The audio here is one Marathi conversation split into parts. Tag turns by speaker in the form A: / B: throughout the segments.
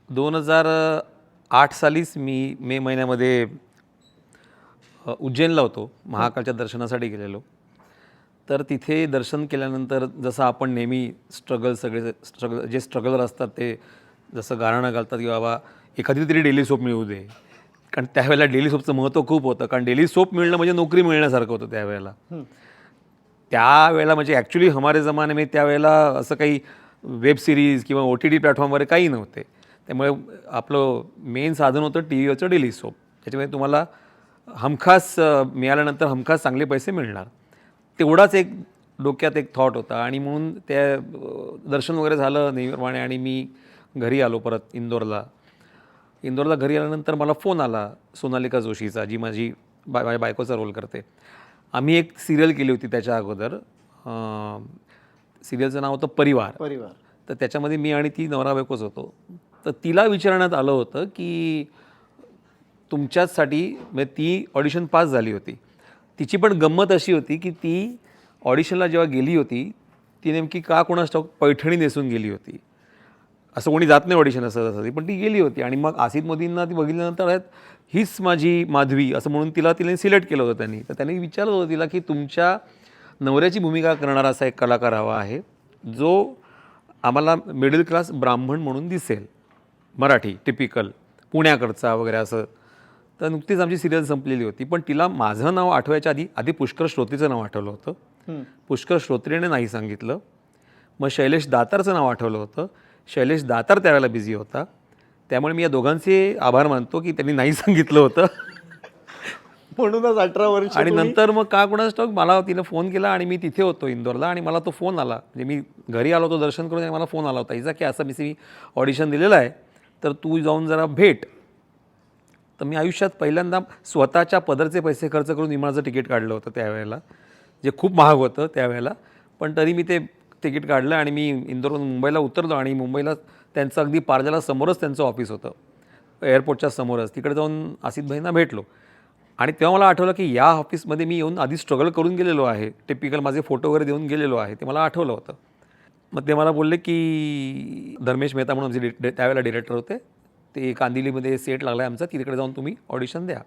A: 2008 सालीच मी मे महिन्यामध्ये उज्जैनला होतो, महाकालच्या दर्शनासाठी गेलेलो. तर तिथे दर्शन केल्यानंतर जसं आपण नेहमी जे स्ट्रगलर असतात ते जसं गाऱ्हाणं घालतात की बाबा एखादी तरी डेली सोप मिळू दे. कारण त्यावेळेला डेली सोपचं महत्त्व खूप होतं, कारण डेली सोप मिळणं म्हणजे नोकरी मिळण्यासारखं होतं त्यावेळेला. त्यावेळेला म्हणजे ॲक्च्युली हमारे जमाने त्यावेळेला असं काही वेब सिरीज किंवा OTT प्लॅटफॉर्मवर काही नव्हते. त्यामुळे आपलं मेन साधन होतं टी व्हीवरचं डेली सोप. त्याच्यामुळे तुम्हाला हमखास मिळाल्यानंतर हमखास चांगले पैसे मिळणार. तेवढाच एक डोक्यात एक थॉट होता आणि म्हणून त्या दर्शन वगैरे झालं नेहमीप्रमाणे आणि मी घरी आलो परत इंदोरला घरी आल्यानंतर मला फोन आला सोनालिका जोशीचा, जी माझ्या बायकोचा रोल करते. आम्ही एक सिरियल केली होती त्याच्या अगोदर. सिरियलचं नाव होतं परिवार. तर त्याच्यामध्ये मी आणि ती नवरा बायकोच होतो. तर तिला विचारण्यात आलं होतं की तुमच्याचसाठी म्हणजे ती ऑडिशन पास झाली होती. तिची पण गंमत अशी होती की ती ऑडिशनला जेव्हा गेली होती ती नेमकी का कोणास ठाऊक पैठणी नेसून गेली होती. असं कोणी जात नाही ऑडिशन असं पण ती गेली होती आणि मग आसिफ मोदींना ती बघितल्यानंतर हीच माझी माधवी असं म्हणून तिने सिलेक्ट केलं होतं त्यांनी. तर त्यांनी विचारलं होतं तिला की तुमच्या नवऱ्याची भूमिका करणारा असा एक कलाकार हवा आहे जो आम्हाला मिडल क्लास ब्राह्मण म्हणून दिसेल, मराठी टिपिकल पुण्याकडचा वगैरे असं. तर नुकतीच आमची सिरियल संपलेली होती, पण तिला माझं नाव आठवायच्या आधी पुष्कर श्रोत्रीचं नाव आठवलं होतं. पुष्कर श्रोत्रीने नाही सांगितलं. मग शैलेश दातारचं नाव आठवलं होतं. शैलेश दातार त्यावेळेला बिझी होता. त्यामुळे मी या दोघांचे आभार मानतो की त्यांनी नाही सांगितलं होतं.
B: म्हणूनच 18 वर्ष.
A: आणि नंतर मग का कोणाच ठाऊक मला तिनं फोन केला आणि मी तिथे होतो इंदोरला आणि मला तो फोन आला. म्हणजे मी घरी आलो होतो दर्शन करून आणि मला फोन आला होता हिचा की असं मी ऑडिशन दिलेलं आहे तर तू जाऊन जरा भेट. तर मी आयुष्यात पहिल्यांदा स्वतःच्या पदरचे पैसे खर्च करून विमानाचं तिकीट काढलं होतं त्यावेळेला, जे खूप महाग होतं त्यावेळेला. पण तरी मी ते तिकीट काढलं आणि मी इंदोरवरून मुंबईला उतरलो आणि मुंबईला त्यांचं अगदी पारजाला समोरच त्यांचं ऑफिस होतं, एअरपोर्टच्या समोरच. तिकडे जाऊन आसिफ भाईंना भेटलो आणि तेव्हा मला आठवलं की या ऑफिसमध्ये मी येऊन आधी स्ट्रगल करून गेलेलो आहे, टिपिकल माझे फोटो वगैरे देऊन गेलेलो आहे, ते मला आठवलं होतं. मग ते मला बोलले की धर्मेश मेहता म्हणून आमचे त्यावेळेला डिरेक्टर होते, ते कांदिवलीमध्ये सेट लागला आहे आमचा, तिकडे जाऊन तुम्ही ऑडिशन द्या.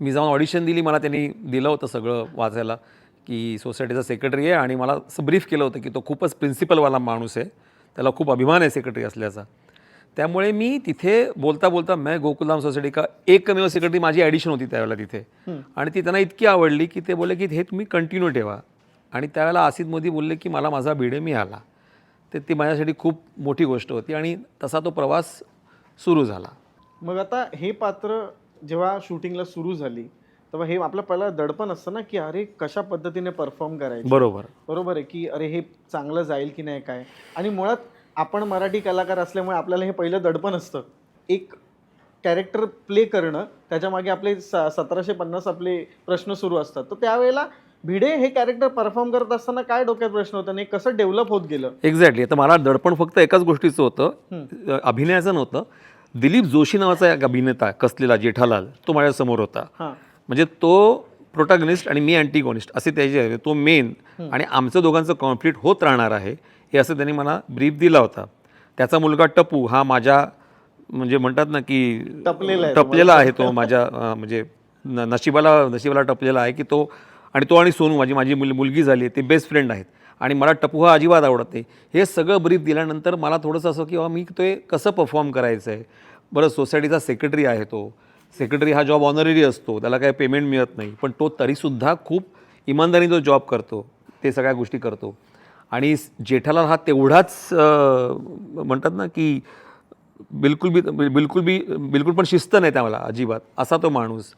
A: मी जाऊन ऑडिशन दिली. मला त्यांनी दिलं होतं सगळं वाचायला की सोसायटीचा सेक्रेटरी आहे आणि मला असं ब्रीफ केलं होतं की तो खूपच प्रिन्सिपलवाला माणूस आहे, त्याला खूप अभिमान आहे सेक्रेटरी असल्याचा. त्यामुळे मी तिथे बोलता मैं गोकुलधाम सोसायटी का एकमेव सेक्रेटरी माझी ॲडिशन होती त्यावेळेला तिथे. आणि ती त्यांना इतकी आवडली की ते बोलले की हे तुम्ही कंटिन्यू ठेवा. आणि त्यावेळेला आसिफ मोदी बोलले की मला माझा भिडे मिळाला. तर ती माझ्यासाठी खूप मोठी गोष्ट होती आणि तसा तो प्रवास सुरू झाला.
B: मग आता हे पात्र जेव्हा शूटिंगला सुरू झाली तेव्हा हे आपलं पहिलं दडपण असतं ना की अरे कशा पद्धतीने परफॉर्म करायचं. बरोबर आहे की अरे हे चांगलं जाईल की नाही काय. आणि मुळात आपण मराठी कलाकार असल्यामुळे आपल्याला हे पहिलं दडपण असतं, एक कॅरेक्टर प्ले करणं, त्याच्या मागे आपले 1750 आपले प्रश्न सुरू असतात. तर त्यावेळेला भिडे हे कॅरेक्टर परफॉर्म करत असताना काय डोक्यात प्रश्न होता आणि कसं डेव्हलप होत गेलं?
A: एक्झॅक्टली. आता मला दडपण फक्त एकाच गोष्टीचं होतं, अभिनयाचं नव्हतं. दिलीप जोशी नावाचा एक अभिनेता कसलेला जेठालाल, तो माझ्यासमोर होता. म्हणजे तो प्रोटॅगनिस्ट आणि मी अँटिगॉनिस्ट असे त्याचे, तो मेन आणि आमचं दोघांचं कॉन्फ्लिक्ट होत राहणार आहे हे असं त्यांनी मला ब्रीफ दिला होता. त्याचा मुलगा टपू हा माझ्या म्हणजे म्हणतात ना की टपलेला आहे तो माझ्या म्हणजे नशिबाला टपलेला आहे की तो. आणि तो आणि सोनू माझी मुलगी झाली आहे, ते बेस्ट फ्रेंड आहेत आणि मला टपू हा अजिबात आवडत नाही. हे सगळं ब्रीफ दिल्यानंतर मला थोडंसं असं की बाबा मी ते कसं परफॉर्म करायचं आहे. बरं, सोसायटीचा सेक्रेटरी आहे तो. सेक्रेटरी हा जॉब ऑनररी असतो, त्याला काही पेमेंट मिळत नाही, पण तो तरीसुद्धा खूप इमानदारीने तो जॉब करतो, ते सगळ्या गोष्टी करतो. आणि जेठालाल हा तेवढाच म्हणतात ना की बिलकुल पण शिस्त नाही त्या मला अजिबात, असा तो माणूस.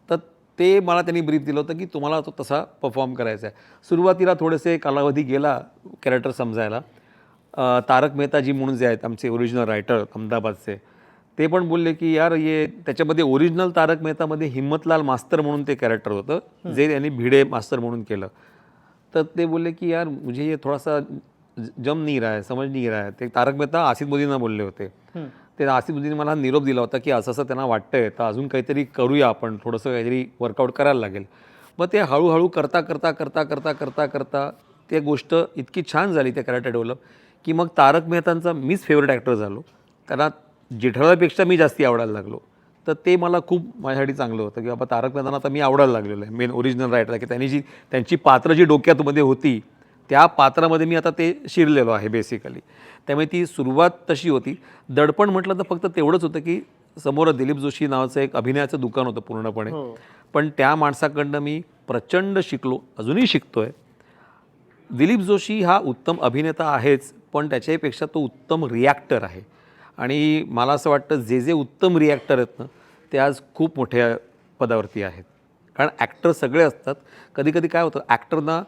A: तर ते मला त्यांनी ब्रीफ दिलं होतं की तुम्हाला तो तसा परफॉर्म करायचा आहे. सुरुवातीला थोडेसे कालावधी गेला कॅरेक्टर समजायला. तारक मेहताजी म्हणून जे आहेत आमचे ओरिजिनल रायटर अहमदाबादचे, ते पण बोलले की यार त्याच्यामध्ये ओरिजिनल तारक मेहतामध्ये हिम्मतलाल मास्तर म्हणून ते कॅरेक्टर होतं, जे त्यांनी भिडे मास्तर म्हणून केलं. तर ते बोलले की यार मुझे ये थोडासा जम नहीं रहा है, समझ नहीं रहा है. ते तारक मेहता आसिफ मोदींना बोलले होते. ते आसिफ मोदींनी मला निरोप दिला होता की असं त्यांना वाटतंय, तर अजून काहीतरी करूया आपण, थोडंसं काहीतरी वर्कआउट करायला लागेल. मग ते हळूहळू करता ते गोष्ट इतकी छान झाली, त्या कॅरेक्टर डेव्हलप, की मग तारक मेहतांचा मीच फेवरेट ॲक्टर झालो त्यांना जेठालालपेक्षा मी जास्ती आवडायला लागलो. तर ते मला खूप माझ्यासाठी चांगलं होतं की बाबा तारक मेहताना आता मी आवडायला लागलेलो आहे. मेन ओरिजिनल रायटर की त्यांची पात्र जी डोक्यातमध्ये होती त्या पात्रामध्ये मी आता ते शिरलेलो आहे बेसिकली. त्यामुळे ती सुरुवात तशी होती. दडपण म्हटलं तर फक्त तेवढंच होतं की समोर दिलीप जोशी नावाचं एक अभिनयाचं दुकान होतं पूर्णपणे. पण त्या माणसाकडनं मी प्रचंड शिकलो, अजूनही शिकतोय. दिलीप जोशी हा उत्तम अभिनेता आहेच, पण त्याच्यापेक्षा तो उत्तम रिॲक्टर आहे. आणि मला असं वाटतं जे उत्तम रिॲक्टर आहेत ना ते आज खूप मोठ्या पदावरती आहेत. कारण ॲक्टर सगळे असतात. कधीकधी काय होतं ॲक्टरना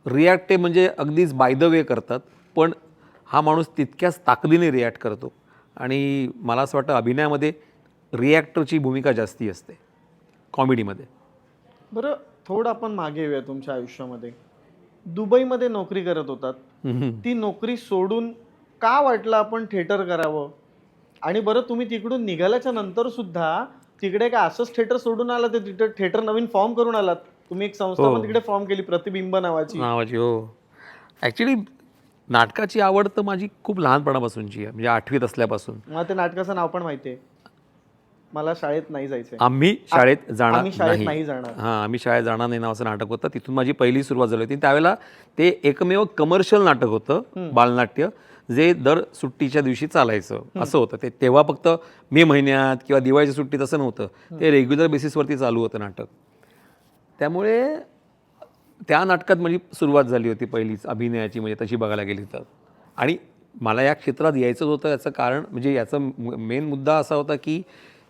A: रिॲक्ट म्हणजे अगदीच बाय द वे करतात, पण हा माणूस तितक्याच ताकदीने रिॲक्ट करतो. आणि मला असं वाटतं अभिनयामध्ये रिॲक्टरची भूमिका जास्ती असते कॉमेडीमध्ये.
B: बरं, थोडं आपण मागे येऊया तुमच्या आयुष्यामध्ये. दुबईमध्ये नोकरी करत होतात. ती नोकरी सोडून का वाटलं आपण थिएटर करावं? आणि बरं, तुम्ही तिकडून निघाल्याच्या नंतर सुद्धा तिकडे काय असंच थिएटर सोडून आलात? ते तिथे थिएटर नवीन फॉर्म करून आलात? तुम्ही एक संस्था पण तिकडे फॉर्म केली, प्रतिबिंब नावाची.
A: हो. ॲक्च्युली नाटकाची आवड तर माझी खूप लहानपणापासूनची आहे, म्हणजे 8वीत असल्यापासून.
B: मला ते नाटकाचं नाव पण माहिती आहे. मला शाळेत नाही जायचंय.
A: आम्ही शाळेत जाणार
B: आम्ही शाळेत
A: नाही.
B: नाही जाणार.
A: हां, आम्ही शाळेत जाणार नाही नावाचं नाटक होतं. तिथून माझी पहिली सुरुवात झाली होती. त्यावेळेला ते एकमेव कमर्शियल नाटक होतं, बालनाट्य, जे दर सुट्टीच्या दिवशी चालायचं असं होतं. ते तेव्हा फक्त मे महिन्यात किंवा दिवाळीच्या सुट्टीत असं नव्हतं. ते रेग्युलर बेसिसवरती चालू होतं नाटक. त्यामुळे त्या नाटकात माझी सुरुवात झाली होती पहिलीच अभिनयाची, म्हणजे तशी बघायला गेली तर. आणि मला या क्षेत्रात यायचं होतं याचं कारण म्हणजे याचं मेन मुद्दा असा होता की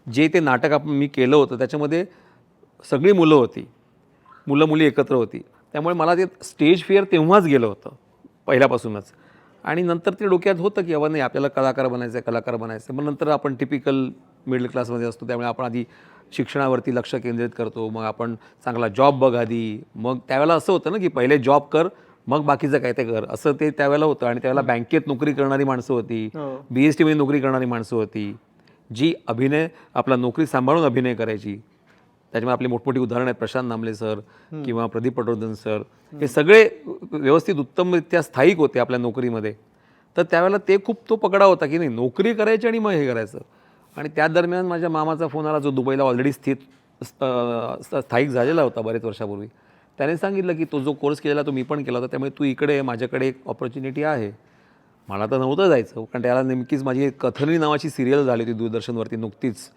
A: जे ते नाटक मी केलं होतं त्याच्यामध्ये सगळी मुलं होती, मुलं मुली एकत्र होती. त्यामुळे मला ते स्टेज फिअर तेव्हाच गेलं होतं पहिल्यापासूनच. आणि नंतर ते डोक्यात होतं की बाबा नाही आपल्याला कलाकार बनायचं आहे. मग नंतर आपण टिपिकल मिडल क्लासमध्ये असतो, त्यामुळे आपण आधी शिक्षणावरती लक्ष केंद्रित करतो. मग आपण चांगला जॉब बघ आधी. मग त्यावेळेला असं होतं ना की पहिले जॉब कर, मग बाकीचं काय ते कर, असं ते त्यावेळेला होतं. आणि त्यावेळेला बँकेत नोकरी करणारी माणसं होती, BSTमध्ये नोकरी करणारी माणसं होती, जी आपला नोकरी सांभाळून अभिनय करायची. त्याच्यामुळे आपली मोठमोठी उदाहरणं आहेत, प्रशांत नामले सर किंवा प्रदीप पटवर्धन सर. हे सगळे व्यवस्थित उत्तमरित्या स्थायिक होते आपल्या नोकरीमध्ये. तर त्यावेळेला ते खूप तो पकडा होता की नाही नोकरी करायची आणि मग हे करायचं. आणि त्या दरम्यान माझ्या मामाचा फोन आला, जो दुबईला ऑलरेडी स्थायिक झालेला होता बरेच वर्षापूर्वी. त्याने सांगितलं की तो जो कोर्स केलेला तो मी पण केला होता, त्यामुळे तू इकडे माझ्याकडे एक ऑपॉर्च्युनिटी आहे. मला तर नव्हतं जायचं, कारण त्याला नेमकीच माझी एक कथनी नावाची सिरियल झाली होती दूरदर्शनवरती नुकतीच.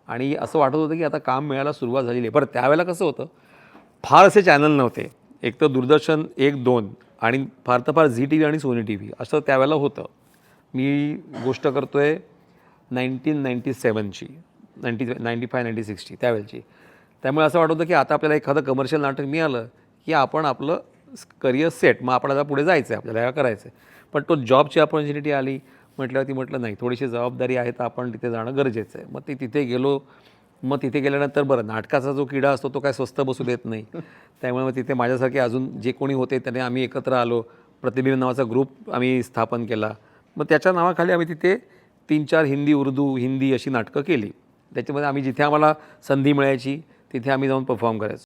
A: आणि असं वाटत होतं की आता काम मिळायला सुरुवात झालेली आहे. बरं, त्यावेळेला कसं होतं, फार असे चॅनल नव्हते. एक तर दूरदर्शन 1-2 आणि फार तर फार झी TV आणि सोनी TV असं त्यावेळेला होतं. मी गोष्ट करतोय 1997ची, 95-96ची त्यावेळेची. त्यामुळे असं वाटत होतं की आता आपल्याला एखादं कमर्शियल नाटक मिळालं की आपण आपलं करिअर सेट, मग आपल्याला पुढे जायचं आहे, आपल्याला करायचं आहे. पण तो जॉबची ऑपॉर्च्युनिटी आली म्हटल्यावरती म्हटलं नाही, थोडीशी जबाबदारी आहे तर आपण तिथे जाणं गरजेचं आहे. मग ते तिथे गेलो. मग तिथे गेल्यानंतर बरं, नाटकाचा जो किडा असतो तो काय स्वस्त बसू देत नाही. त्यामुळे मग तिथे माझ्यासारखे अजून जे कोणी होते त्याने आम्ही एकत्र आलो. प्रतिबिंब नावाचा ग्रुप आम्ही स्थापन केला. मग त्याच्या नावाखाली आम्ही तिथे 3-4 हिंदी अशी नाटकं केली. त्याच्यामध्ये आम्ही जिथे आम्हाला संधी मिळायची तिथे आम्ही जाऊन परफॉर्म करायचो.